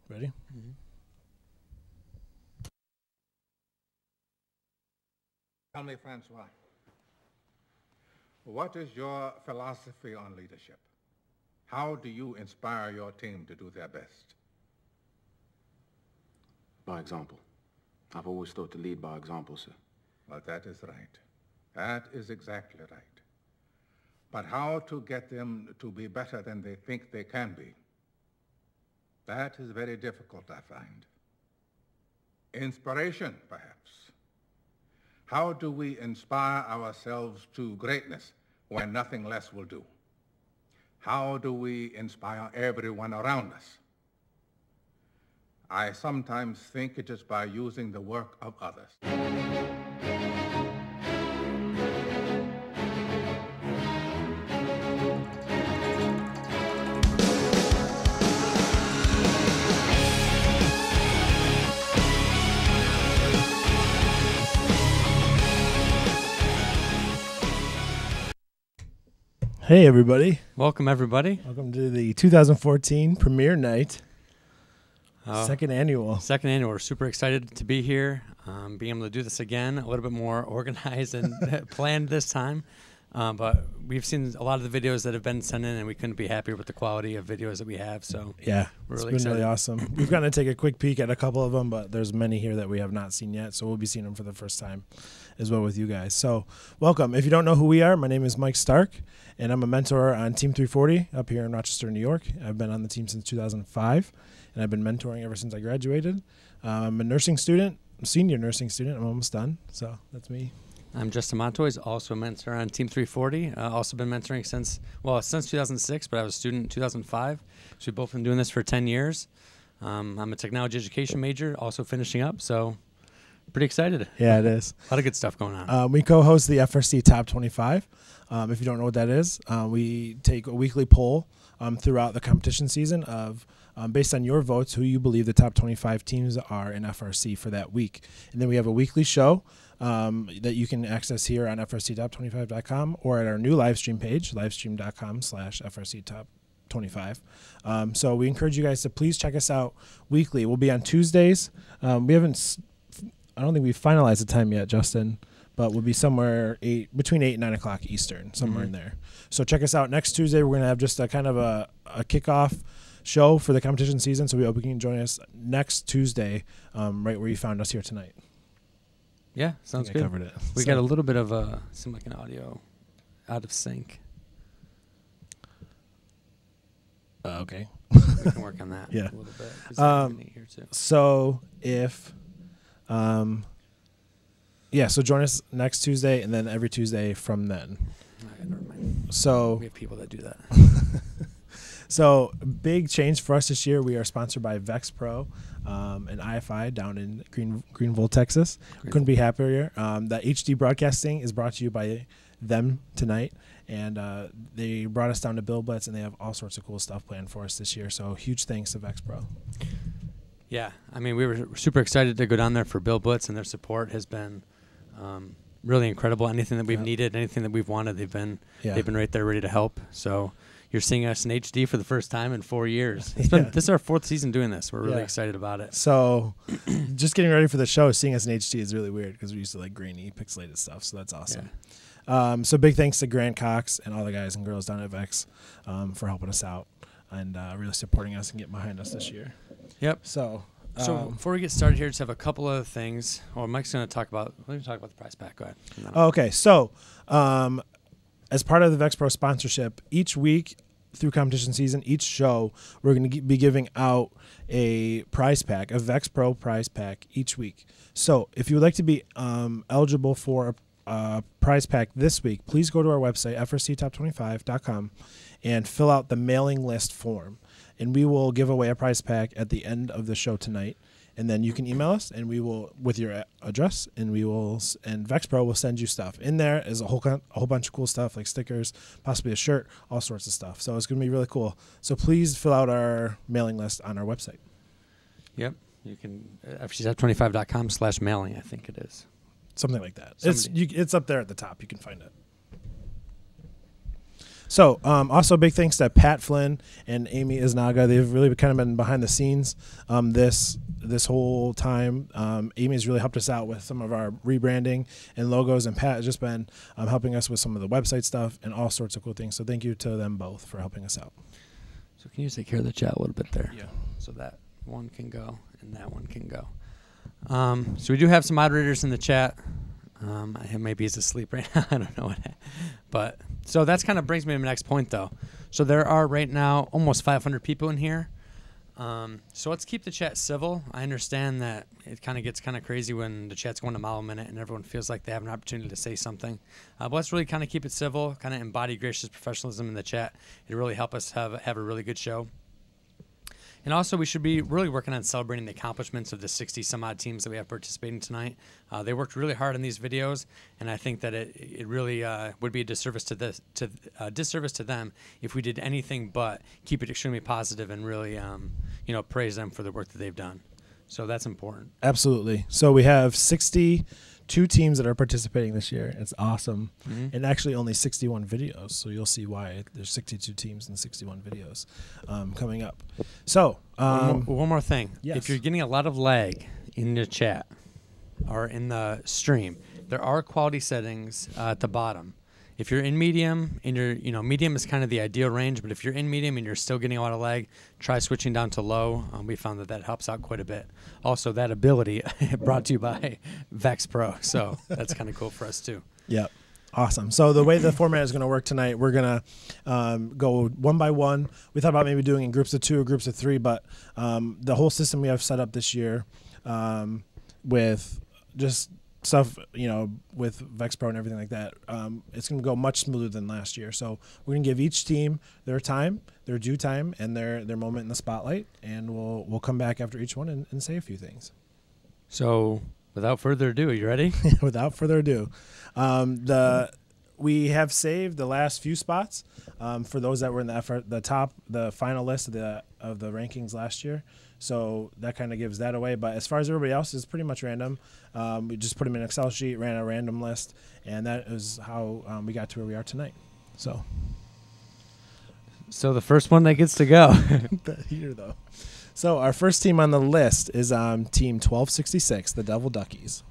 Ready? Mm-hmm. Tell me, Francois, what is your philosophy on leadership? How do you inspire your team to do their best? By example. I've always thought to lead by example, sir. Well, that is right. That is exactly right. But how to get them to be better than they think they can be? That is very difficult, I find. Inspiration, perhaps. How do we inspire ourselves to greatness when nothing less will do? How do we inspire everyone around us? I sometimes think it is by using the work of others. Hey, everybody. Welcome, everybody. Welcome to the 2014 premiere night. Second annual. Second annual. We're super excited to be here, being able to do this again, a little bit more organized and planned this time. But we've seen a lot of the videos that have been sent in, and we couldn't be happier with the quality of videos that we have. So yeah, we're it's really been excited. really awesome. We've gotten to take a quick peek at a couple of them, but there's many here that we have not seen yet. So we'll be seeing them for the first time as well with you guys. So welcome. If you don't know who we are, my name is Mike Stark, and I'm a mentor on Team 340 up here in Rochester, New York. I've been on the team since 2005, and I've been mentoring ever since I graduated. I'm a nursing student, senior nursing student. I'm almost done, so that's me. I'm Justin Montoy, also a mentor on Team 340. Also been mentoring since 2006, but I was a student in 2005. So we've both been doing this for 10 years. I'm a technology education major, also finishing up, so pretty excited. Yeah, it is. A lot of good stuff going on. We co-host the FRCTop25. If you don't know what that is, we take a weekly poll throughout the competition season of based on your votes, who you believe the top 25 teams are in FRC for that week. And then we have a weekly show that you can access here on FRCTop25.com or at our new live stream page, livestream.com/FRCTop25. So we encourage you guys to please check us out weekly. We'll be on Tuesdays. I don't think we've finalized the time yet, Justin, but we'll be somewhere between 8 and 9 o'clock Eastern, somewhere in there. So check us out next Tuesday. We're going to have just a kind of a kickoff show for the competition season, so we hope you can join us next Tuesday, right where you found us here tonight. Yeah, sounds good. I covered it. We got a little bit of seemed like an audio out of sync. Okay. We can work on that Yeah. a little bit. Here too. So if, so join us next Tuesday and then every Tuesday from then. Never mind. So We have people that do that. So big change for us this year. We are sponsored by Vex Pro and IFI down in Greenville, Texas. Couldn't be happier. The HD broadcasting is brought to you by them tonight, and they brought us down to Bill Blitz, and they have all sorts of cool stuff planned for us this year. So huge thanks to Vex Pro. Yeah, I mean, we were super excited to go down there for Bill Blitz, and their support has been really incredible. Anything that we've needed, anything that we've wanted, they've been right there ready to help. So you're seeing us in HD for the first time in 4 years. This is our 4th season doing this. We're really excited about it. So just getting ready for the show, seeing us in HD is really weird because we used to like grainy, pixelated stuff. So that's awesome. Yeah. So big thanks to Grant Cox and all the guys and girls down at Vex for helping us out and really supporting us and getting behind us this year. Yep. So before we get started here, just have a couple of things. Well, Mike's going to talk about. Let me talk about the prize pack. Go ahead. Okay. So as part of the Vex Pro sponsorship, each week through competition season, each show, we're going to be giving out a prize pack, a Vex Pro prize pack each week. So if you would like to be eligible for a prize pack this week, please go to our website, FRCTop25.com, and fill out the mailing list form. And we will give away a prize pack at the end of the show tonight. And then you can email us, and we will with your address, and Vex Pro will send you stuff. In there is a whole bunch of cool stuff like stickers, possibly a shirt, all sorts of stuff. So it's going to be really cool. So please fill out our mailing list on our website. Yep, you can FRCTop25.com/mailing. I think it is something like that. It's up there at the top. You can find it. So also big thanks to Pat Flynn and Amy Iznaga. They've really kind of been behind the scenes this whole time. Amy's really helped us out with some of our rebranding and logos, and Pat has just been helping us with some of the website stuff and all sorts of cool things. So thank you to them both for helping us out. So can you take care of the chat a little bit there? Yeah. So that one can go and that one can go. So we do have some moderators in the chat. Maybe he's asleep right now. I don't know what. But so that's kind of brings me to my next point, though. So there are right now almost 500 people in here. So let's keep the chat civil. I understand that it kind of gets kind of crazy when the chat's going a mile a minute and everyone feels like they have an opportunity to say something. But let's really kind of keep it civil, kind of embody gracious professionalism in the chat. It really help us have a really good show. And also, we should be really working on celebrating the accomplishments of the 60 some odd teams that we have participating tonight. They worked really hard on these videos, and I think that it really would be a disservice to them if we did anything but keep it extremely positive and really praise them for the work that they've done. So that's important. Absolutely. So we have 62 teams that are participating this year. It's awesome. Mm-hmm. And actually only 61 videos. So you'll see why there's 62 teams and 61 videos coming up. So one more thing. Yes. If you're getting a lot of lag in the chat or in the stream, there are quality settings at the bottom. If you're in medium and medium is kind of the ideal range, but if you're in medium and you're still getting a lot of lag, try switching down to low. We found that helps out quite a bit. Also, that ability brought to you by Vex Pro, so that's kind of cool for us too. Yep. Awesome. So the way the format is going to work tonight, we're going to go one by one. We thought about maybe doing in groups of 2 or groups of 3, but the whole system we have set up this year with just stuff, with Vex Pro and everything like that, it's going to go much smoother than last year. So we're going to give each team their time, their due time, and their moment in the spotlight, and we'll come back after each one and say a few things. So without further ado, are you ready? Without further ado, we have saved the last few spots for those that were in the final list of the rankings last year. So that kind of gives that away. But as far as everybody else, it's pretty much random. We just put them in an Excel sheet, ran a random list, and that is how we got to where we are tonight. So the first one that gets to go. Here, though. So our first team on the list is Team 1266, the Devil Duckies.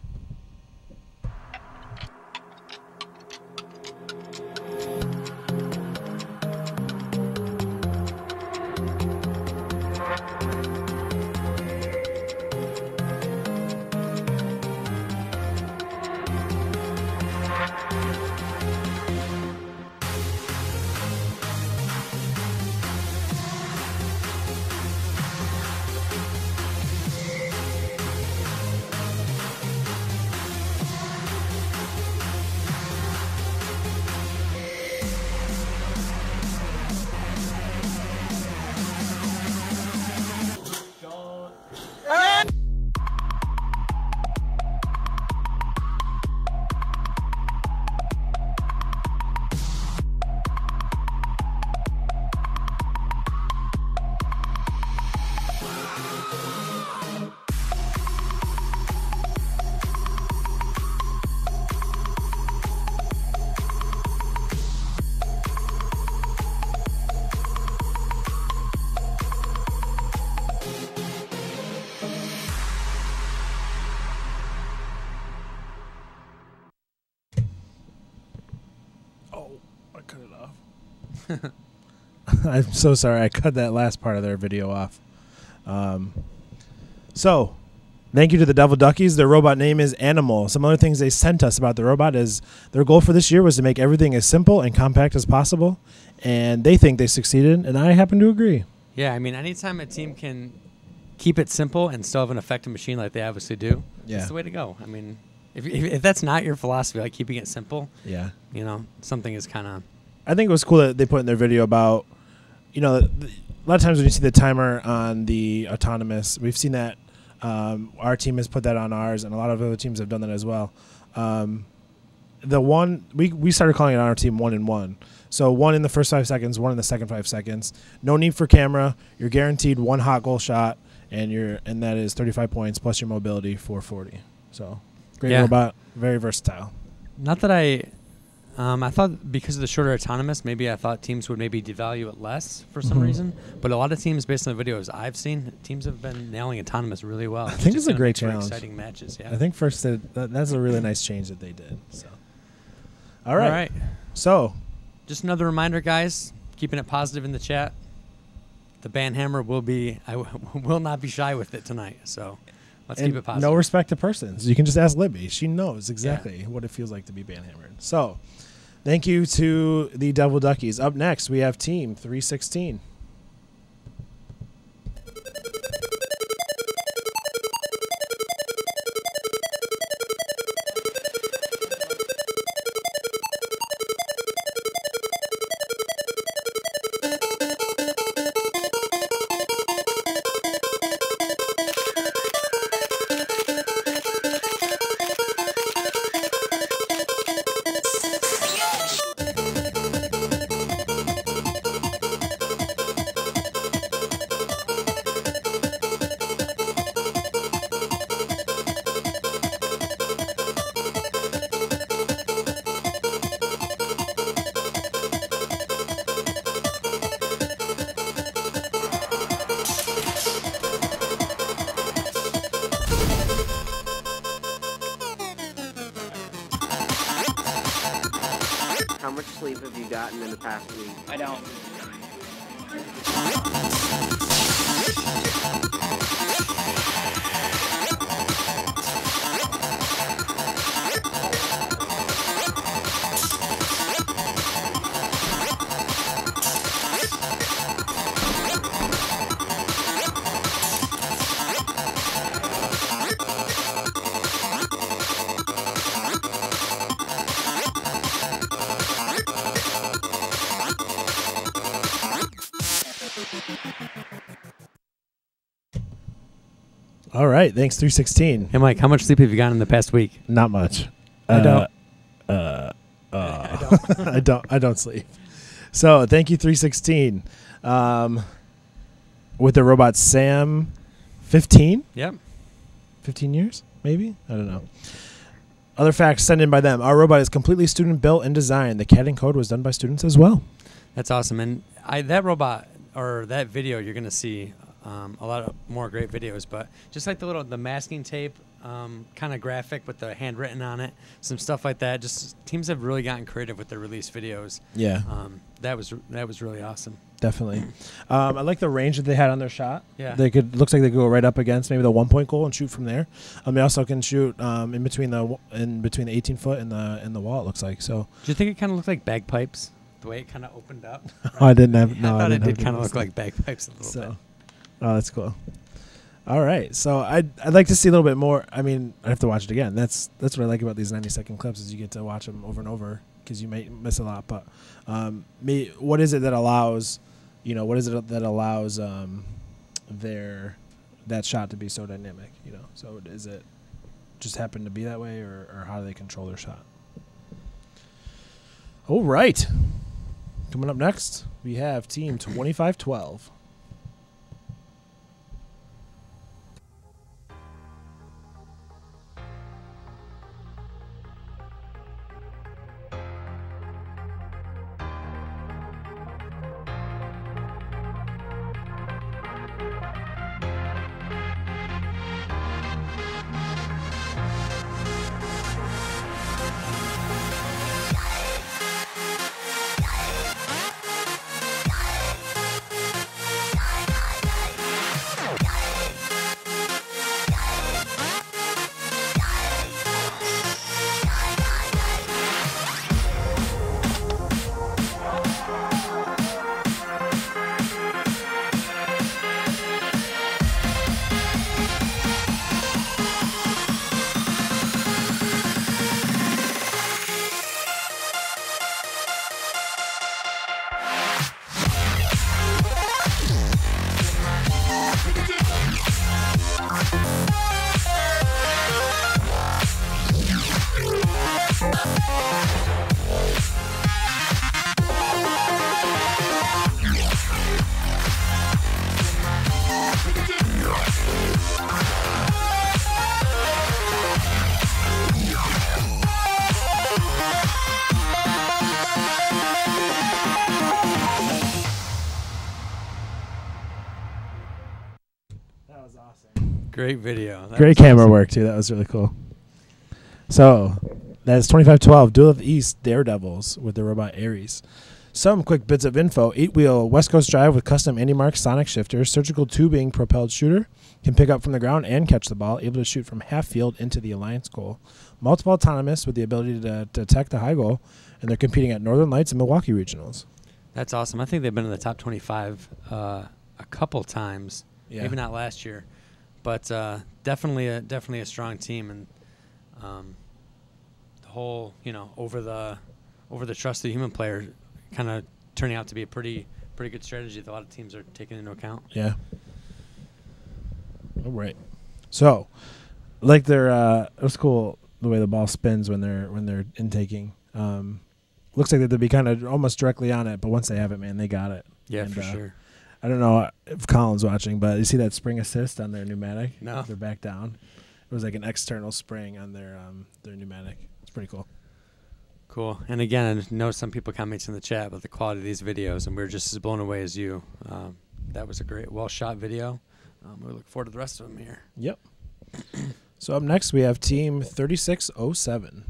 I'm so sorry. I cut that last part of their video off. So, thank you to the Devil Duckies. Their robot name is Animal. Some other things they sent us about the robot is their goal for this year was to make everything as simple and compact as possible, and they think they succeeded, and I happen to agree. Yeah, I mean, anytime a team can keep it simple and still have an effective machine like they obviously do, that's the way to go. I mean, if that's not your philosophy, like keeping it simple, something is kind of... I think it was cool that they put in their video about, a lot of times when you see the timer on the autonomous, we've seen that our team has put that on ours, and a lot of other teams have done that as well. The one we started calling it on our team 1 and 1. So 1 in the first 5 seconds, 1 in the second 5 seconds. No need for camera. You're guaranteed 1 hot goal shot, and that is 35 points plus your mobility 440. So great robot, very versatile. Not that I I thought because of the shorter autonomous, maybe I thought teams would maybe devalue it less for some reason. But a lot of teams, based on the videos I've seen, teams have been nailing autonomous really well. I think it's a great challenge. Exciting matches, yeah. I think first that's a really nice change that they did. So, all right. All right. So, just another reminder, guys, keeping it positive in the chat. The Banhammer will not be shy with it tonight. So let's keep it positive. No respect to persons. You can just ask Libby. She knows exactly what it feels like to be banhammered. So, thank you to the Devil Duckies. Up next, we have Team 316. How much sleep have you gotten in the past week? I don't. All right. Thanks, 316. Hey, Mike, how much sleep have you gotten in the past week? Not much. I don't. I don't sleep. So thank you, 316. With the robot Sam, 15? Yep. 15 years, maybe? I don't know. Other facts sent in by them. Our robot is completely student built and designed. The CAD and code was done by students as well. That's awesome. And that robot or that video, you're going to see a lot of more great videos. But just like the masking tape kind of graphic with the handwritten on it, some stuff like that. Just teams have really gotten creative with their release videos. Yeah. That was really awesome. Definitely. I like the range that they had on their shot. Yeah. Looks like they could go right up against maybe the 1-point goal and shoot from there. They also can shoot in between the 18-foot and the wall, it looks like. So Do you think it kind of looked like bagpipes? The way it kind of opened up? I didn't have I thought it did kind of look like bagpipes a little bit. Oh, that's cool. All right, so I'd like to see a little bit more. I mean, I have to watch it again. That's what I like about these 90-second clips is you get to watch them over and over because you may miss a lot. But what is it that allows, that shot to be so dynamic? So is it just happen to be that way, or how do they control their shot? All right, coming up next we have Team 2512. Great video. Great camera work, too. That was really cool. So, that's 2512, Duel of the East Daredevils with the robot Ares. Some quick bits of info. 8-wheel West Coast drive with custom Andy Mark sonic shifter, surgical tubing propelled shooter, can pick up from the ground and catch the ball, able to shoot from half field into the Alliance goal. Multiple autonomous with the ability to detect the high goal, and they're competing at Northern Lights and Milwaukee Regionals. That's awesome. I think they've been in the top 25 a couple times. Yeah. Maybe not last year, but definitely a strong team, and the whole over the trust of the human player kind of turning out to be a pretty good strategy that a lot of teams are taking into account. Yeah. All right. So, like it was cool the way the ball spins when they're intaking. Looks like they'll be kind of almost directly on it, but once they have it, man, they got it. Yeah, and, for sure. I don't know if Colin's watching, but you see that spring assist on their pneumatic? No. They're back down. It was like an external spring on their pneumatic. It's pretty cool. Cool. And again, I know some people commented in the chat about the quality of these videos, and we were just as blown away as you. That was a great, well-shot video. We look forward to the rest of them here. Yep. So up next, we have Team 3607.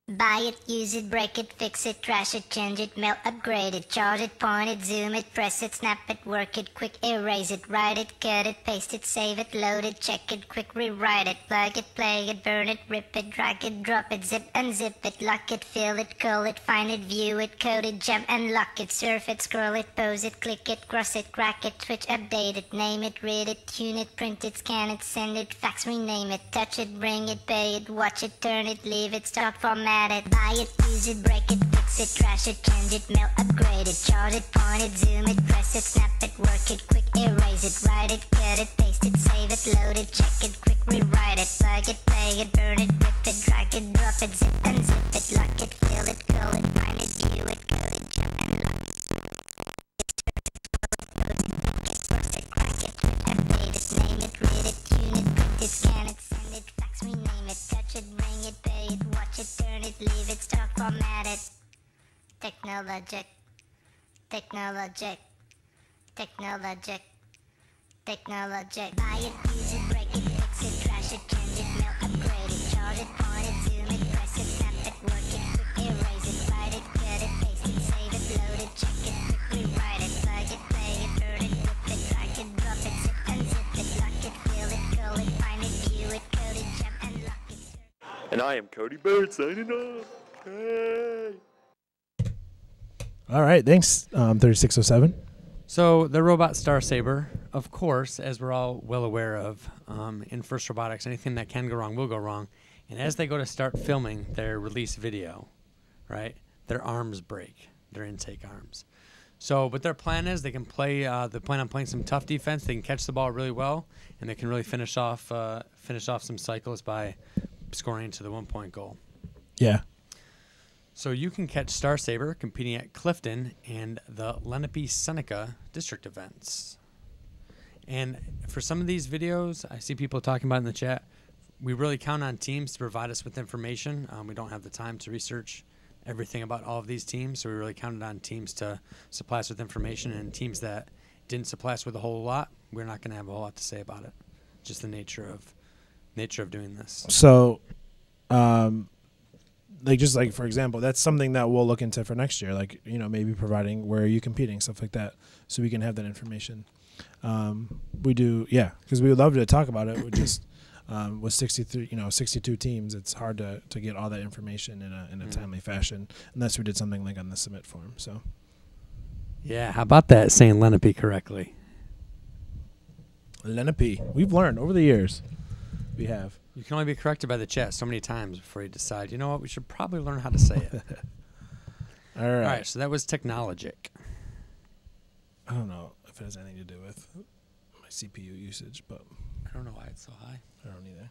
Buy it, use it, break it, fix it, trash it, change it, mail, upgrade it, charge it, point it, zoom it, press it, snap it, work it, quick erase it, write it, cut it, paste it, save it, load it, check it, quick rewrite it, plug it, play it, burn it, rip it, drag it, drop it, zip, unzip it, lock it, fill it, call it, find it, view it, code it, jump and lock it, surf it, scroll it, pose it, click it, cross it, crack it, switch, update it, name it, read it, tune it, print it, scan it, send it, fax, rename it, touch it, bring it, pay it, watch it, turn it, leave it, start, format it, buy it, use it, break it, fix it, trash it, change it, mail, upgrade it, charge it, point it, zoom it, press it, snap it, work it, quick erase it, write it, cut it, paste it, save it, load it, check it, quick rewrite it, plug it, play it, burn it, rip it, drag it, drop it, zip and zip it, lock it, fill it, call it, find it, view it, code it, jump and lock it. Cross it, crack it, switch, update it, name it, read it, tune it, print it, scan it, send it, fax, rename it, touch it, bring it, pay it, watch it, turn it, leave it, start, format it. Technologic, technologic, technologic, technologic. Buy it, use it, break it, fix it, trash it, change it, mail, upgrade it, charge it, point it, zoom it, press it, snap it, work it, quick erase it, write it, cut it, paste it, save it, load it, check it, quick rewrite it, plug it, play it, burn it, rip it, drag it, drop it, zip unzip it, lock it, fill it, call it, find it, view it, code it, jump and lock it. And I am Cody Bird signing off. Hey. All right. Thanks, 3607. So the robot Star Saber, of course, as we're all well aware of, in FIRST Robotics, anything that can go wrong will go wrong. And as they go to start filming their release video, right, their arms break, their intake arms. So what their plan is, they can play. They plan on playing some tough defense. They can catch the ball really well, and they can really finish off some cycles by scoring into the 1-point goal. Yeah. So you can catch Star Saber competing at Clifton and the Lenape-Seneca district events. And for some of these videos, I see people talking about in the chat, we really count on teams to provide us with information. We don't have the time to research everything about all of these teams, so we really counted on teams to supply us with information, and teams that didn't supply us with a whole lot, we're not going to have a whole lot to say about it. Just the nature of doing this. So, like for example, that's something that we'll look into for next year. Like, maybe providing where are you competing, stuff like that, so we can have that information. We do, yeah, because we would love to talk about it. We just with 62 teams, it's hard to get all that information in a timely fashion unless we did something like on the submit form. So, yeah, how about that saying Lenape correctly? Lenape. We've learned over the years. We have. You can only be corrected by the chat so many times before you decide, you know what, we should probably learn how to say it. All right. All right, so that was Technologic. I don't know if it has anything to do with my CPU usage, but I don't know why it's so high. I don't either.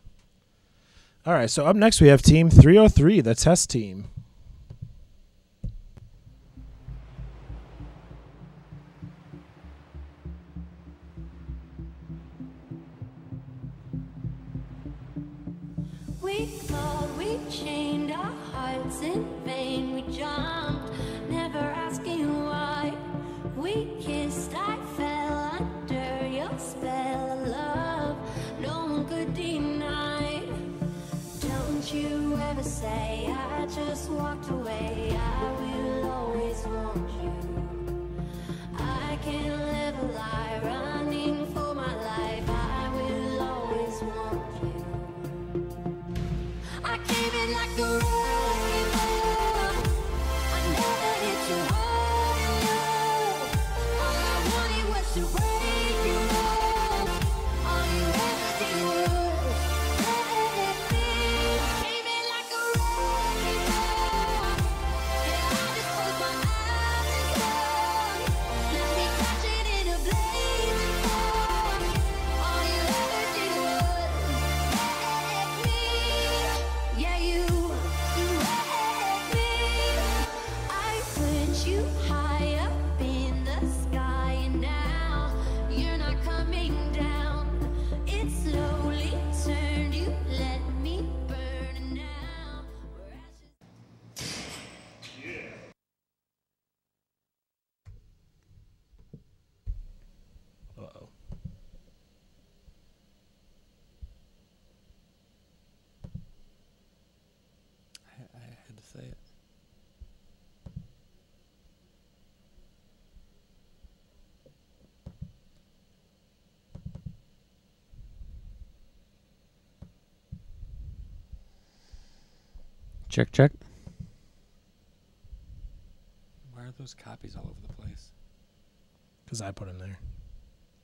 All right, so up next we have Team 303, the test team. We fought, we chained our hearts in vain. We jumped, never asking why. We kissed, I fell under your spell of love. No one could deny. Don't you ever say I just walked away. I will always want you. I can't live a lie running for my life. I will always want you. I came in like a wrecking ball. I never hit you hard enough. All I wanted was to break you off. All you ever did was let me. Came in like a wrecking ball. Yeah, I just closed my eyes and saw. Let me catch it in a blazing fire. All you ever did was let me. Yeah, you let me. I put you high up in the sky, and now you're not coming down. It slowly turned, you let me burn, and now we're ashes. Uh-oh. I had to say it. Check, check. Why are those copies all over the place? Because I put him there.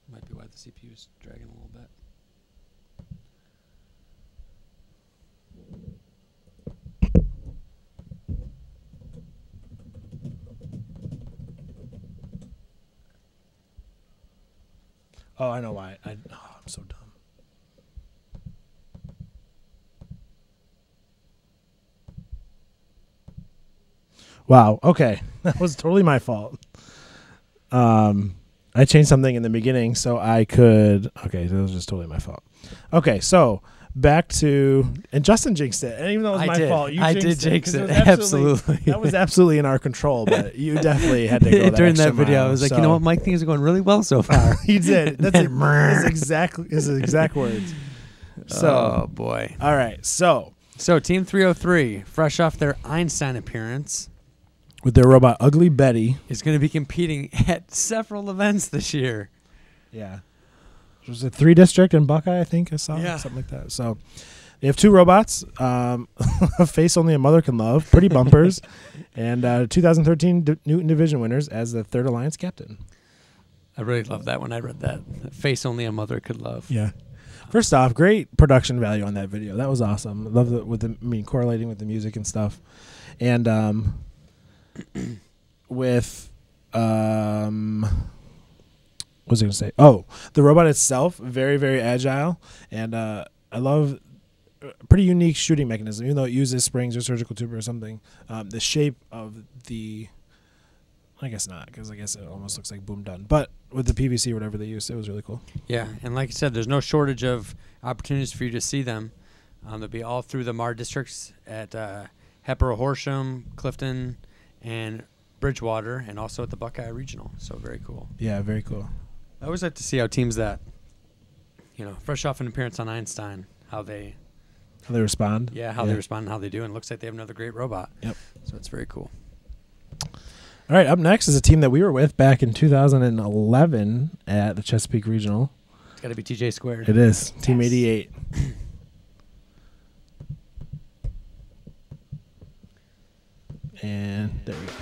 Might be why the CPU is dragging a little bit. Oh, I know why. I'm so dumb. Wow. Okay. That was totally my fault. I changed something in the beginning so I could. Okay, that was just totally my fault. Okay, so back to. And Justin jinxed it. And even though it was my fault, you I jinxed did jinx it. Absolutely. Absolutely. That was absolutely in our control, but you definitely had to go that During that extra video, mile, I was like, so. you know what, Mike, things are going really well so far. He did. That's his exact words. So, oh, boy. all right. So Team 303, fresh off their Einstein appearance, with their robot Ugly Betty. is going to be competing at several events this year. Yeah. Was it 3 District in Buckeye, I think I saw? Yeah. Something like that. So they have 2 robots, a face only a mother can love, pretty bumpers, and 2013 Newton Division winners as the 3rd Alliance captain. I really love that when I read that. Face only a mother could love. Yeah. First off, great production value on that video. That was awesome. I love it correlating with the music and stuff. And with what was I going to say? Oh, the robot itself, very, very agile. And I love a pretty unique shooting mechanism, even though it uses springs or surgical tube or something. The shape of the, I guess not, because I guess it almost looks like boom done. But with the PVC or whatever they used, it was really cool. Yeah, and like I said, there's no shortage of opportunities for you to see them. They'll be all through the MAR districts at Hepburn, Horsham, Clifton, and Bridgewater, and also at the Buckeye Regional. So very cool. Yeah, very cool. I always like to see how teams that, fresh off an appearance on Einstein, how they respond. Yeah, how they respond and how they do. And it looks like they have another great robot. Yep. So it's very cool. All right, up next is a team that we were with back in 2011 at the Chesapeake Regional. It's got to be TJ Squared. It is. Team 88. And there we go.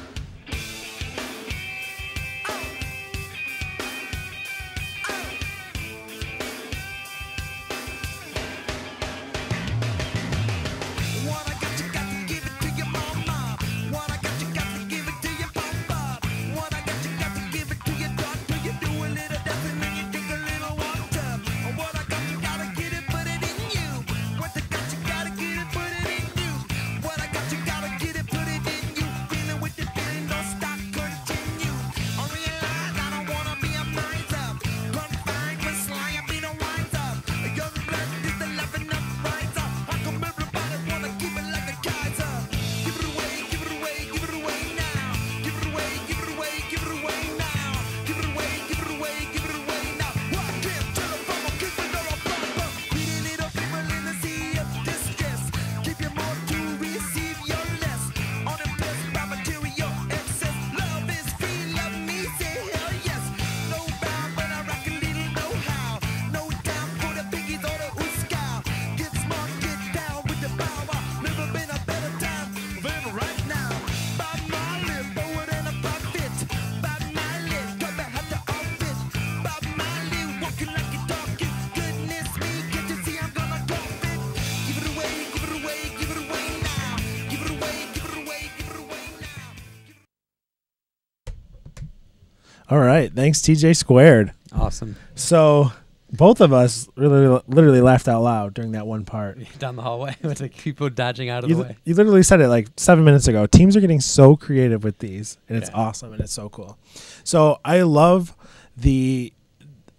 All right. Thanks, TJ Squared. Awesome. So both of us literally laughed out loud during that one part. Down the hallway with like people dodging out of the way. You literally said it like 7 minutes ago. Teams are getting so creative with these, and it's Yeah. awesome, and it's so cool. So I love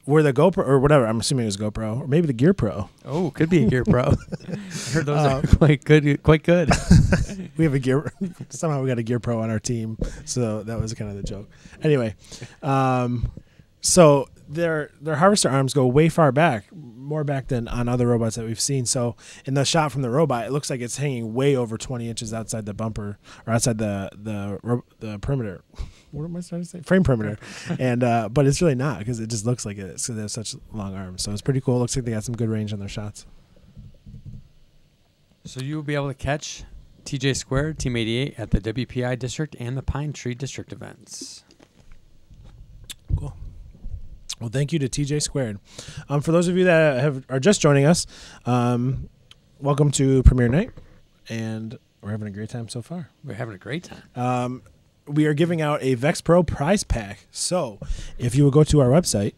where the GoPro or whatever, I'm assuming it was GoPro or maybe the Gear Pro. Oh, could be a Gear Pro. I heard those are quite good. Quite good. We have a Gear. Somehow we got a Gear Pro on our team, so that was kind of the joke. Anyway, so their harvester arms go way far back, more back than on other robots that we've seen. So in the shot from the robot, it looks like it's hanging way over 20 inches outside the bumper or outside the perimeter. What am I trying to say? Frame perimeter. And but it's really not because it just looks like it because they have such long arms. So it's pretty cool. Looks like they got some good range on their shots. So you will be able to catch TJ Squared, Team 88 at the WPI District and the Pine Tree District events. Cool. Well, thank you to TJ Squared. For those of you that are just joining us, welcome to Premiere Night, and we're having a great time so far. We're having a great time. We are giving out a Vex Pro prize pack. So if you would go to our website,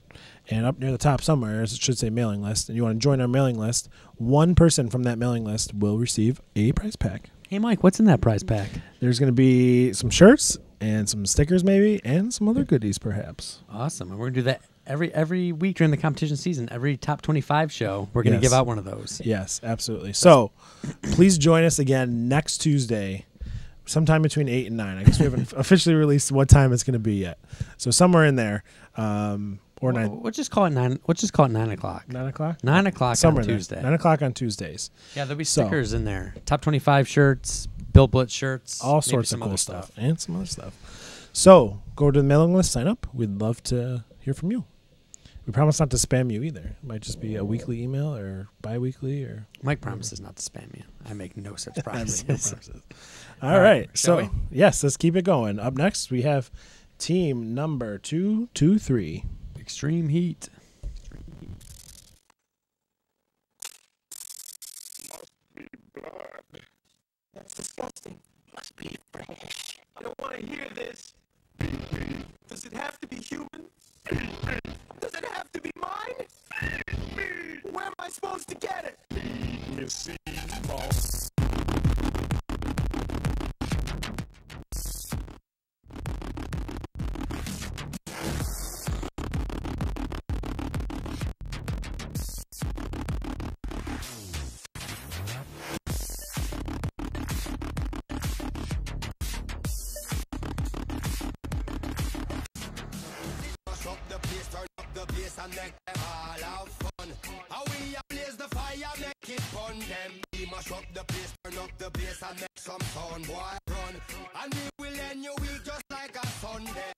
and up near the top somewhere, it should say mailing list, and you want to join our mailing list, one person from that mailing list will receive a prize pack. Hey, Mike, what's in that prize pack? There's going to be some shirts and some stickers maybe, and some other goodies perhaps. Awesome. And we're going to do that every week during the competition season. Every top 25 show, we're going to give out one of those. Yes, absolutely. So please join us again next Tuesday, sometime between 8 and 9. I guess we haven't officially released what time it's going to be yet. So somewhere in there. Or 9. We'll just call it 9. We'll just call it 9 o'clock. 9 o'clock? 9 o'clock Somewhere on Tuesday. 9 o'clock on Tuesdays. Yeah, there'll be stickers in there. Top 25 shirts, Bill Blitz shirts. All maybe sorts of some cool other stuff. And some other stuff. So go to the mailing list, sign up. We'd love to hear from you. We promise not to spam you either. It might just be a weekly email or bi-weekly. Or Mike promises not to spam you. I make no such promises. All right. Shall So, yes, let's keep it going. Up next, we have team number 223. Extreme Heat. That's disgusting. Must be fresh. I don't want to hear this. Does it have to be human? Does it have to be mine? Where am I supposed to get it? You see, boss. And make them all have fun. How we blaze the fire, make it fun. Them we mash up the place, turn up the bass and make some sound. Boy, run. And we will end your week just like a Sunday.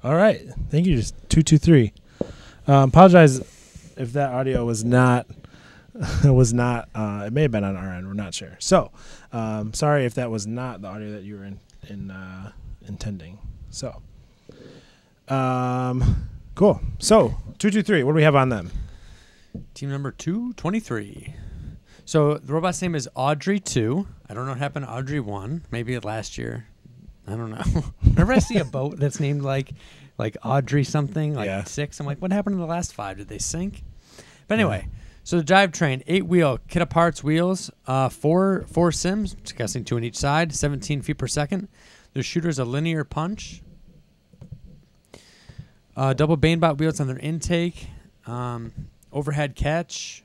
All right. Thank you, just 223. Apologize if that audio was not it may have been on our end. We're not sure. So, sorry if that was not the audio that you were intending. So, cool. So, 223, what do we have on them? Team number 223. So the robot's name is Audrey 2. I don't know what happened to Audrey 1. Maybe last year. I don't know. Whenever I see a boat that's named like Audrey something, like 6, I'm like, what happened to the last 5? Did they sink? But anyway, so the drivetrain, 8-wheel, kit parts wheels, 4 sims, guessing 2 on each side, 17 feet per second. The shooter's a linear punch. Double Banebot wheels on their intake. Overhead catch.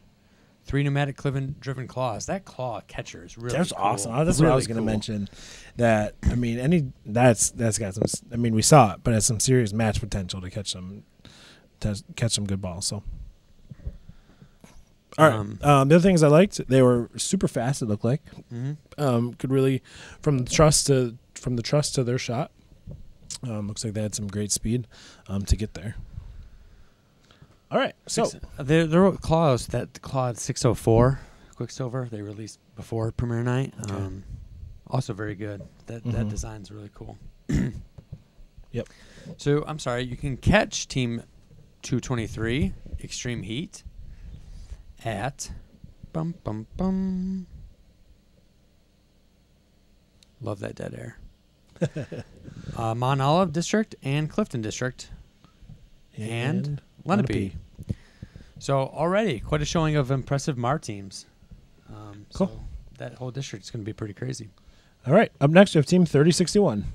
3 pneumatic driven claws. That claw catcher is really That's cool. awesome. That's really what I was going to cool. mention. That I mean, that's got some. I mean, we saw it, but it has some serious match potential to catch some good balls. So, All right. The other things I liked, they were super fast. It looked like could really from the truss to their shot. Looks like they had some great speed to get there. All right. So they're Claws, that Claude 604 Quicksilver they released before premiere night. Okay. Also very good. That design's really cool. Yep. So I'm sorry. You can catch Team 223 Extreme Heat at love that dead air. Mount Olive District and Clifton District and Lenape. So already quite a showing of impressive MAR teams. Cool. So that whole district is going to be pretty crazy. All right. Up next, we have Team 3061.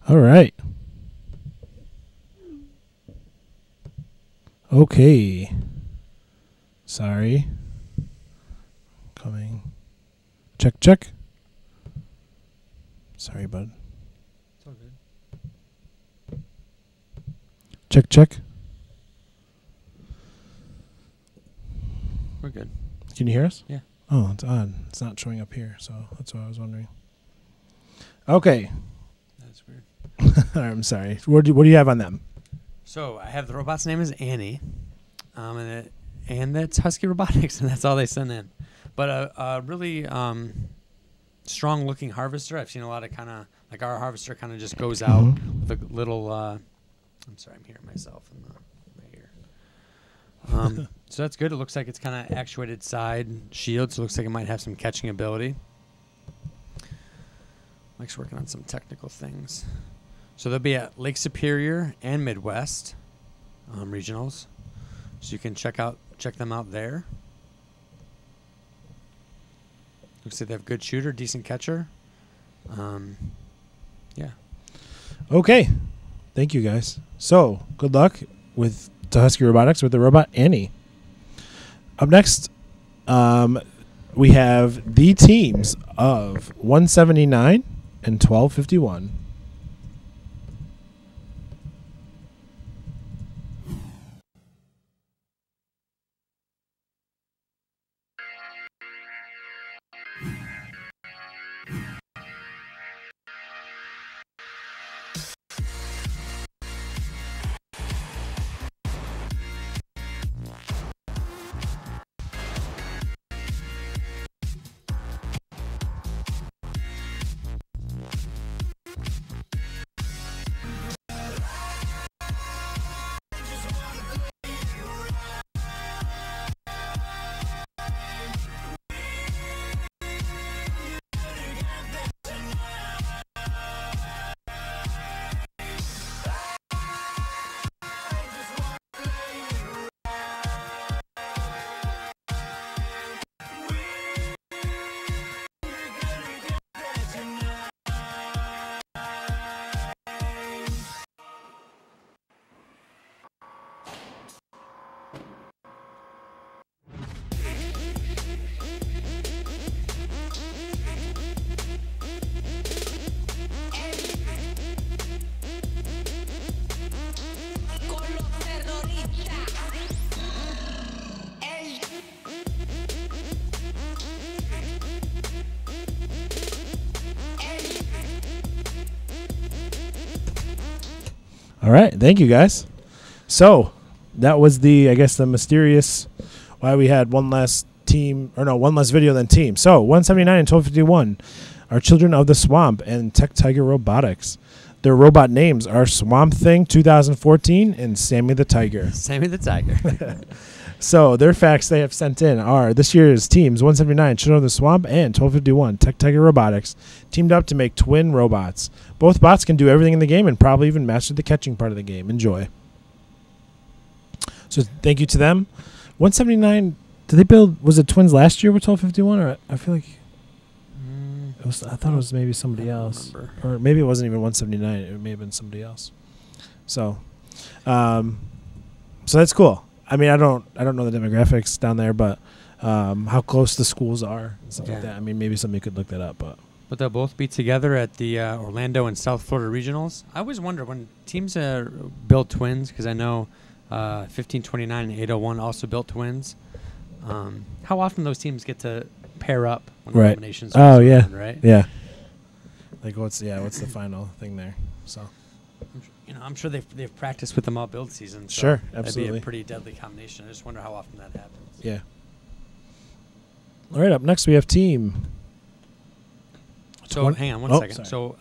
All right. Okay. Sorry. Coming. Check, check. Sorry, bud. It's all good. Check, check. We're good. Can you hear us? Yeah. Oh, it's odd. It's not showing up here, so that's what I was wondering. Okay. That's weird. All right, I'm sorry. What do you have on them? So I have the robot's name is Annie, and that's Husky Robotics, and that's all they sent in. But a really strong-looking harvester. I've seen a lot of kind of like our harvester kind of just goes out with a little. I'm sorry, I'm hearing myself in my ear. So that's good. It looks like it's kind of actuated side shield, so it looks like it might have some catching ability. Mike's working on some technical things. So they'll be at Lake Superior and Midwest regionals, so you can check them out there. Looks like they have good shooter, decent catcher. Yeah. Okay. Thank you, guys. So good luck with the Husky Robotics with the robot Annie. Up next, we have the teams of 179 and 1251. All right. Thank you, guys. So that was the mysterious why we had one less video than team. So 179 and 1251 are Children of the Swamp and Tech Tiger Robotics. Their robot names are Swamp Thing 2014 and Sammy the Tiger. Sammy the Tiger. So their facts they have sent in are this year's teams 179 Children of the Swamp and 1251 Tech Tiger Robotics teamed up to make twin robots. Both bots can do everything in the game and probably even master the catching part of the game. Enjoy. So thank you to them. 179, did they build, was it twins last year with 1251? Or I feel like I thought it was maybe somebody else. Or maybe it wasn't even 179. It may have been somebody else. So that's cool. I mean, I don't know the demographics down there, but how close the schools are and stuff like that. I mean, maybe somebody could look that up, but they'll both be together at the Orlando and South Florida regionals. I always wonder when teams build twins, because I know 1529 and 801 also built twins. How often those teams get to pair up when the nominations are on, right? Yeah. Like what's the final thing there? So I'm sure they've practiced with them all build season. So sure, absolutely. That'd be a pretty deadly combination. I just wonder how often that happens. Yeah. All right, up next we have team. So hang on one second. Sorry. So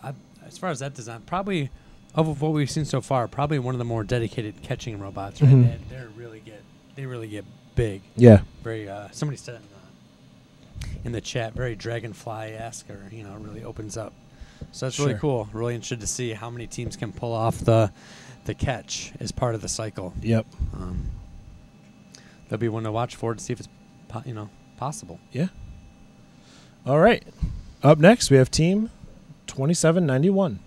as far as that design, probably of what we've seen so far, probably one of the more dedicated catching robots. Right? Mm-hmm. They really get big. Yeah. Very. Somebody said in the chat, very Dragonfly-esque, or really opens up. So that's really cool. Really interested to see how many teams can pull off the catch as part of the cycle. Yep. That'll be one to watch for to see if it's possible. Yeah. All right. Up next we have team 2791.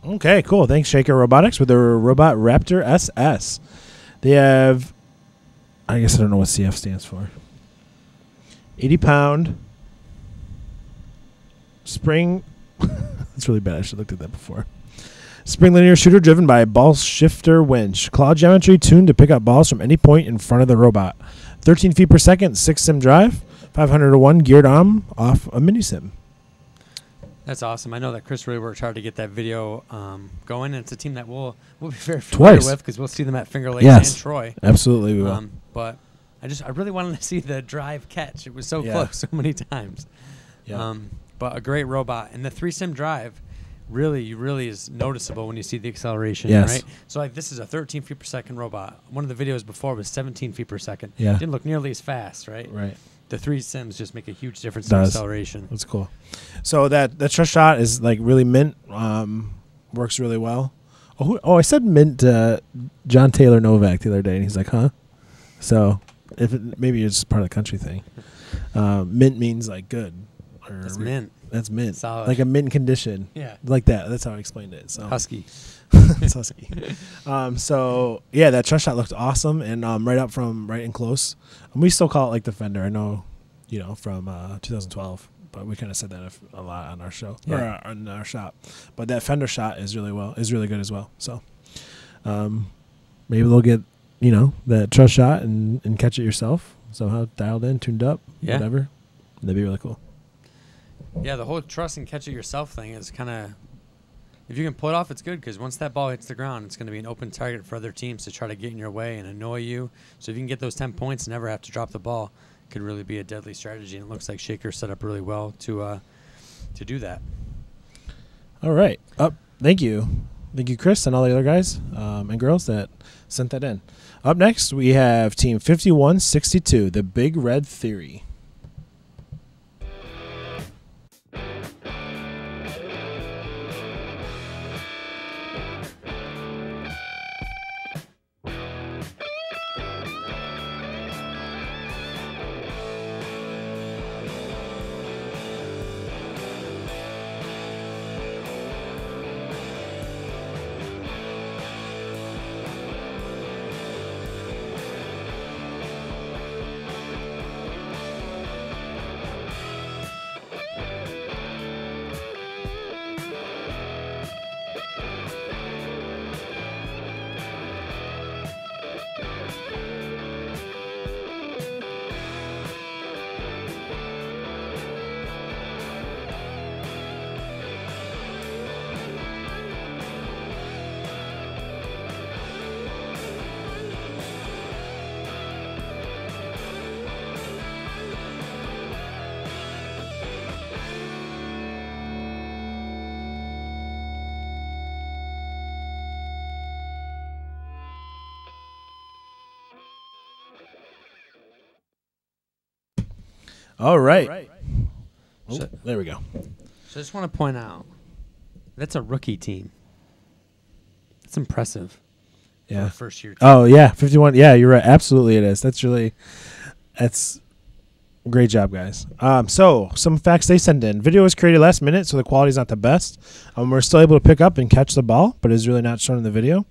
Okay, cool. Thanks, Shaker Robotics, with their Robot Raptor SS. They have, I guess I don't know what CF stands for. 80-pound spring. That's really bad. I should have looked at that before. Spring linear shooter driven by a ball shifter winch. Claw geometry tuned to pick up balls from any point in front of the robot. 13 feet per second, 6 sim drive, 500 to 1 geared arm off a mini sim. That's awesome. I know that Chris really worked hard to get that video going, and it's a team that we'll be very familiar with because we'll see them at Finger Lakes and Troy. Absolutely, we will. But I really wanted to see the drive catch. It was so close so many times. Yeah. But a great robot, and the 3-sim drive really is noticeable when you see the acceleration. Yes. Right. So this is a 13 feet per second robot. One of the videos before was 17 feet per second. Yeah. Didn't look nearly as fast. Right. Right. The 3 sims just make a huge difference in acceleration. That's cool. So that trust shot is like really mint. Works really well. I said mint to John Taylor Novak the other day, and he's like, "Huh?" So maybe it's just part of the country thing. Mint means like good. That's mint. That's mint. Solid. Like a mint condition. Yeah. Like that. That's how I explained it. So husky. It's husky. So yeah, that trust shot looked awesome, and right in close. And we still call it like the Fender. I know, from 2012, but we kind of said that a lot on our show Yeah. or on our shop. But that fender shot is really good as well. So maybe they'll get that trust shot and catch it yourself somehow, dialed in, tuned up, whatever. That'd be really cool. Yeah, the whole trust and catch it yourself thing is kind of, if you can pull it off, it's good, because once that ball hits the ground, it's going to be an open target for other teams to try to get in your way and annoy you. So if you can get those 10 points and never have to drop the ball, it could really be a deadly strategy. And it looks like Shaker set up really well to do that. All right. Thank you. Thank you, Chris, and all the other guys and girls that sent that in. Up next, we have Team 5162, the Big Red Theory. All right. So, there we go. So I just want to point out, that's a rookie team. That's impressive. Yeah. For a first-year team. Oh, yeah. 51. Yeah, you're right. Absolutely it is. That's great job, guys. So some facts they send in. Video was created last minute, so the quality is not the best. We're still able to pick up and catch the ball, but it's really not shown in the video.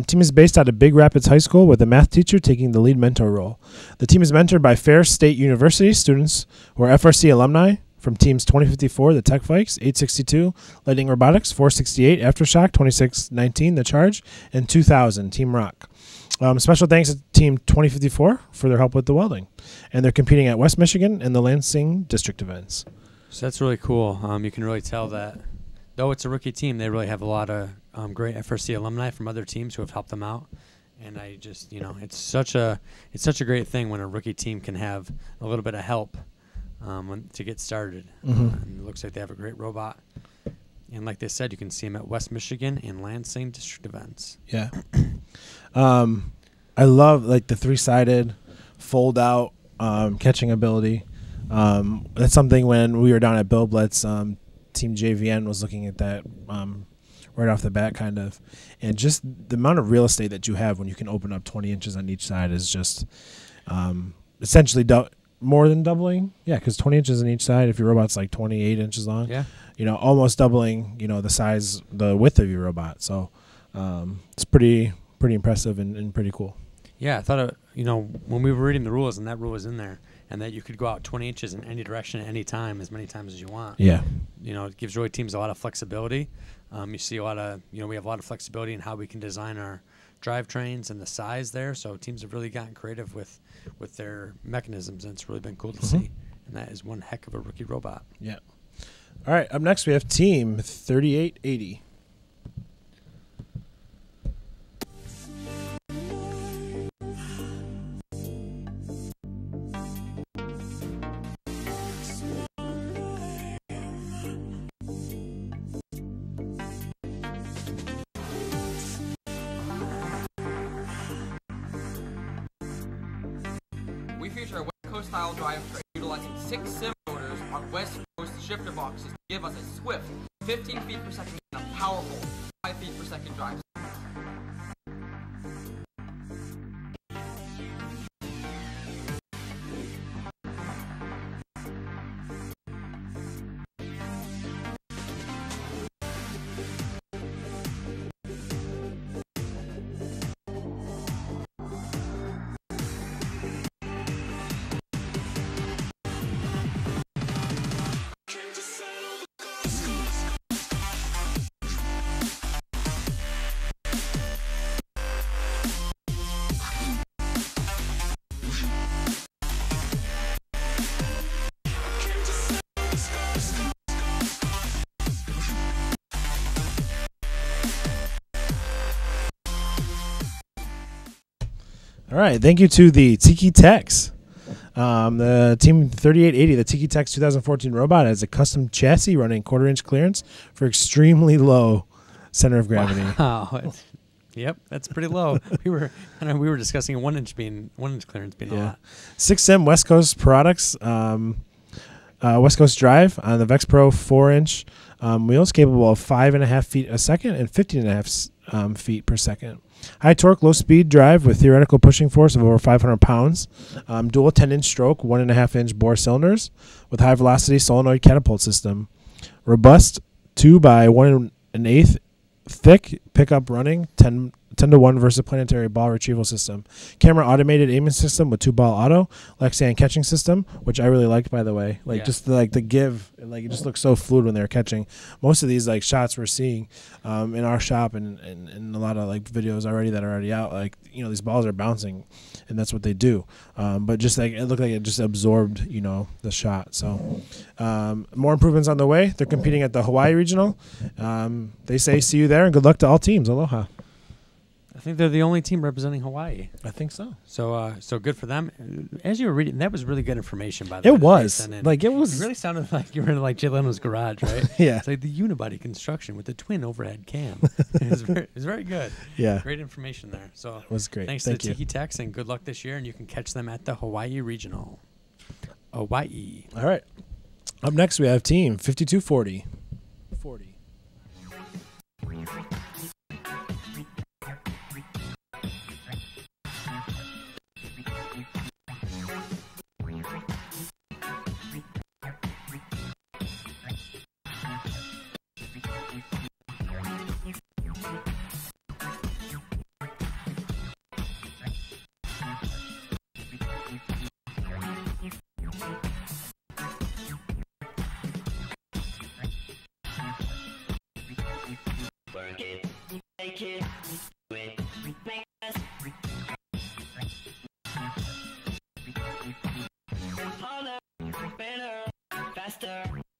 Team is based out of Big Rapids High School with a math teacher taking the lead mentor role. The team is mentored by Fair State University students who are FRC alumni from teams 2054, the Tech Vikes, 862, Lightning Robotics, 468, Aftershock, 2619, The Charge, and 2000, Team Rock. Special thanks to Team 2054 for their help with the welding. And they're competing at West Michigan and the Lansing District events. So that's really cool. You can really tell that, though it's a rookie team, they really have a lot of great FRC alumni from other teams who have helped them out. And I just, it's such a great thing when a rookie team can have a little bit of help to get started. And it looks like they have a great robot. And like they said, you can see them at West Michigan and Lansing District events. Yeah. I love the three-sided fold-out catching ability. That's something when we were down at Bill Blitz, Team JVN was looking at that right off the bat, kind of. And just the amount of real estate that you have when you can open up 20 inches on each side is just essentially more than doubling. Yeah, because 20 inches on each side, if your robot's 28 inches long, almost doubling, the size, the width of your robot. So it's pretty impressive and pretty cool. Yeah, I thought, when we were reading the rules and that rule was in there, and that you could go out 20 inches in any direction at any time, as many times as you want. Yeah. It gives rowing teams a lot of flexibility. You see a lot of, we have a lot of flexibility in how we can design our drivetrains and the size there. So teams have really gotten creative with their mechanisms, and it's really been cool to see. And that is one heck of a rookie robot. Yeah. All right, up next we have Team 3880. We feature a West Coast style drivetrain utilizing 6 sim motors on West Coast shifter boxes to give us a swift 15 feet per second and a powerful 5 feet per second drive. All right. Thank you to the Tiki Tex. The Team 3880, the Tiki Tex 2014 robot, has a custom chassis running 1/4-inch clearance for extremely low center of gravity. Wow. Yep, that's pretty low. we were discussing a 1-inch clearance being a lot. 6M West Coast products, West Coast drive on the Vex Pro 4-inch wheels, capable of 5.5 feet a second and 15.5 feet per second. High torque, low speed drive with theoretical pushing force of over 500 pounds. Dual 10-inch stroke, 1.5-inch bore cylinders with high velocity solenoid catapult system. Robust 2 by 1 1/8 thick pickup running 10-to-1 versus planetary ball retrieval system. Camera automated aiming system with 2-ball auto. Lexan catching system, which I really liked, by the way. Like just the give, like it just looks so fluid when they're catching. Most of these like shots we're seeing in our shop and a lot of like videos already that are already out. Like these balls are bouncing, and that's what they do. But just like it looked like it just absorbed the shot. So more improvements on the way. They're competing at the Hawaii Regional. They say see you there and good luck to all teams. Aloha. I think they're the only team representing Hawaii. I think so. So good for them. As you were reading, that was really good information, by the way. It was. Like it was. It really sounded like you were in like Jay Leno's garage, right? Yeah. It's like the unibody construction with the twin overhead cam. It was very good. Yeah. Great information there. So it was great. Thanks to Tiki Tex, and good luck this year. And you can catch them at the Hawaii Regional. Hawaii. All right. Up next, we have Team 5240.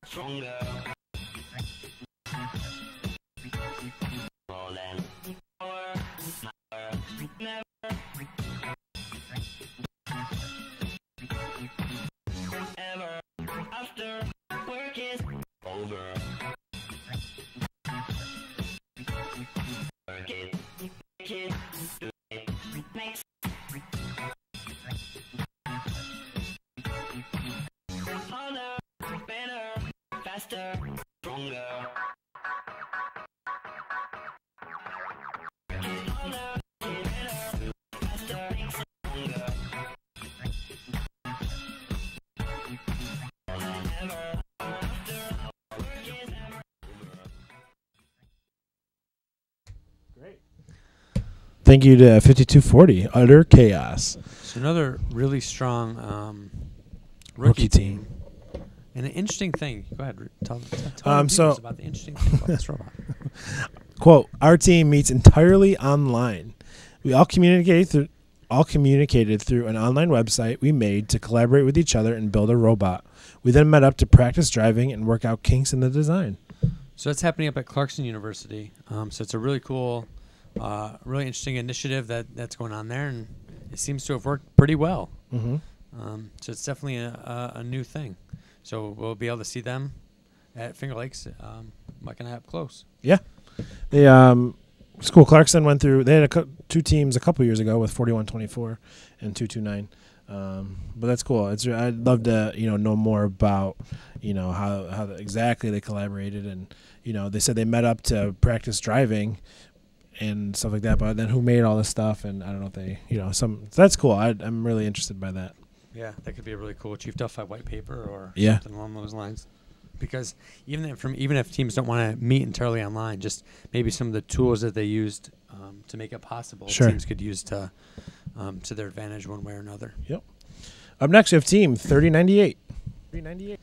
Stronger. More than power, never. Ever after work is over. Work it, make it, do it, makes. Harder, better, faster, stronger. Harder, better, faster, stronger. Ever after work is ever. Great. Thank you to 5240, Utter Chaos. So another really strong rookie team. And an interesting thing. Go ahead. Tell about the interesting thing about this robot. Quote, our team meets entirely online. We all communicated through an online website we made to collaborate with each other and build a robot. We then met up to practice driving and work out kinks in the design. So that's happening up at Clarkson University. So it's a really cool, really interesting initiative that's going on there, and it seems to have worked pretty well. Mm-hmm. So it's definitely a new thing. So we'll be able to see them at Finger Lakes, up close. Yeah. The school Clarkson went through. They had two teams a couple years ago with 4124 and 229. But that's cool. I'd love to know more about how exactly they collaborated, and they said they met up to practice driving and stuff like that. But then who made all this stuff? And I don't know if they so that's cool. I'm really interested by that. Yeah, that could be a really cool Chief Delphi white paper or Yeah. something along those lines. Because even if teams don't want to meet entirely online, just maybe some of the tools that they used to make it possible, Sure. teams could use to their advantage one way or another. Yep. Up next, we have Team 3098. 3098.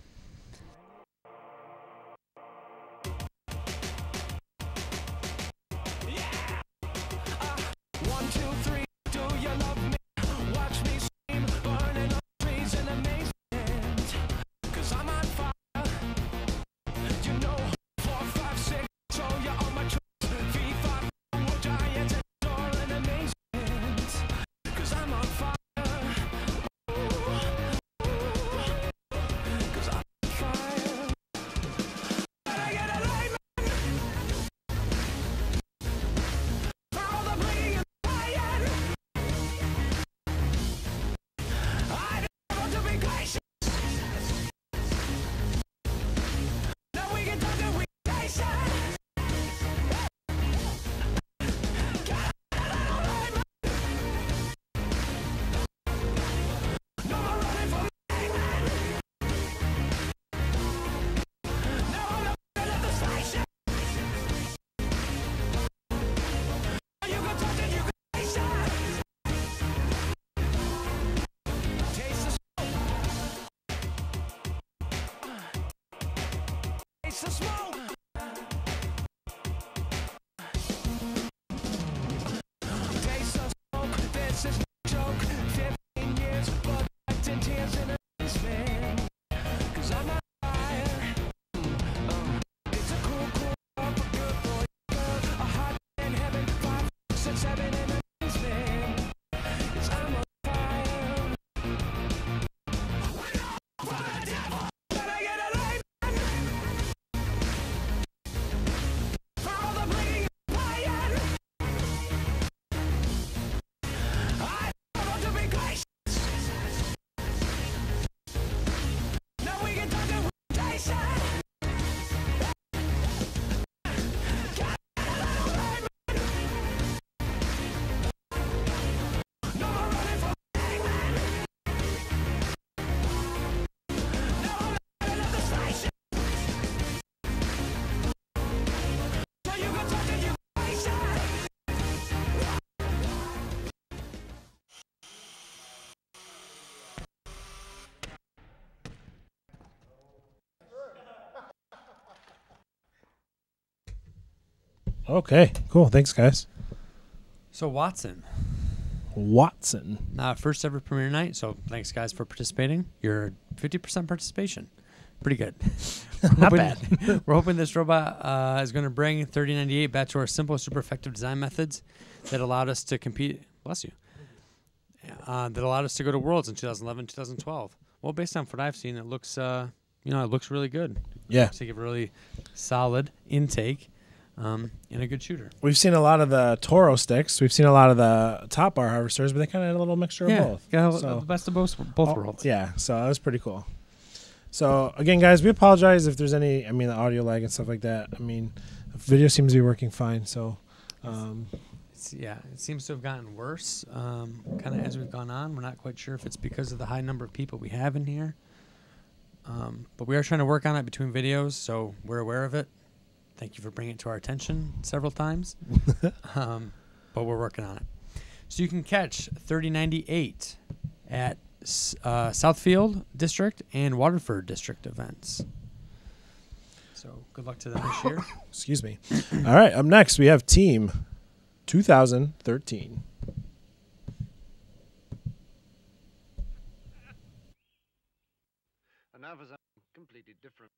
some smoke. Taste of smoke, this is no joke. 15 years, blood, sweat, and tears in a basement. 'Cause I'm on fire. It's a cool world, a good boy, girl, a hot in heaven, 5, 6, 7 in a basement. 'Cause I'm on fire. Can I get a light? For all the bleeding and playing. I want to be gracious. Now we can talk to reputation. Got a little light. No more running from hangman. Now I'm running up the station. So you can talk to your patient. Okay, cool. Thanks, guys. So Watson, first ever premiere night. So thanks, guys, for participating. You're 50% participation. Pretty good. Not bad. We're hoping this robot is going to bring 3098 back to our simple, super effective design methods that allowed us to compete. Bless you. That allowed us to go to Worlds in 2011, 2012. Well, based on what I've seen, it looks, it looks really good. Yeah. Looks like a really solid intake. And a good shooter. We've seen a lot of the Toro sticks. We've seen a lot of the top bar harvesters, but they kind of had a little mixture of both. Yeah, So- the best of both worlds. Yeah, so that was pretty cool. So again, guys, we apologize if there's any. The audio lag and stuff like that. The video seems to be working fine. So, it seems to have gotten worse kind of as we've gone on. We're not quite sure if it's because of the high number of people we have in here. But we are trying to work on it between videos, so we're aware of it. Thank you for bringing it to our attention several times. But we're working on it. So you can catch 3098 at Southfield District and Waterford District events. So good luck to them this year. excuse me. All right, up next we have Team 2013. And now for something completely different.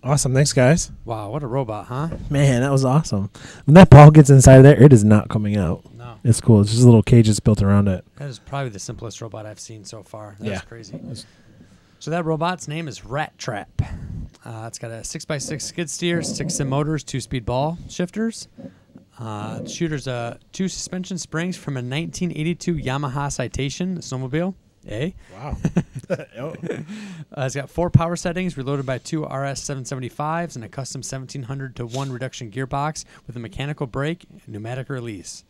Awesome. Thanks, guys. Wow, what a robot, huh? Man, that was awesome. When that ball gets inside of there, it is not coming out. No. It's cool. It's just little cages built around it. That is probably the simplest robot I've seen so far. That's Yeah. crazy. So that robot's name is Rat Trap. It's got a 6x6 skid steer, 6-sim motors, 2-speed ball shifters. Shooter's 2 suspension springs from a 1982 Yamaha Citation snowmobile. Wow. It's got 4 power settings, reloaded by 2 RS775s, and a custom 1700-to-1 reduction gearbox with a mechanical brake and pneumatic release.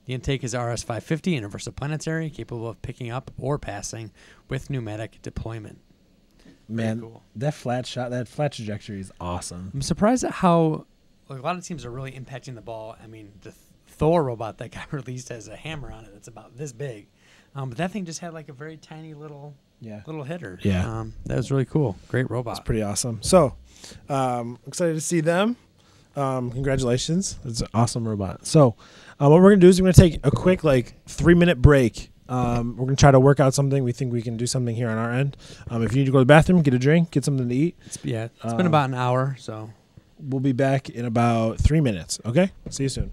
The intake is RS550 and interversoplanetary, capable of picking up or passing with pneumatic deployment. Man, cool. that flat trajectory is awesome. I'm surprised at how a lot of teams are really impacting the ball. The Thor robot that got released has a hammer on it that's about this big. But that thing just had like a very tiny little little hitter. Yeah. That was really cool. Great robot. It's pretty awesome. So, excited to see them. Congratulations. It's an awesome robot. So, what we're going to do is we're going to take a quick 3-minute break. We're going to try to work out something. We think we can do something here on our end. If you need to go to the bathroom, get a drink, get something to eat. It's been about an hour, so we'll be back in about 3 minutes. Okay? See you soon.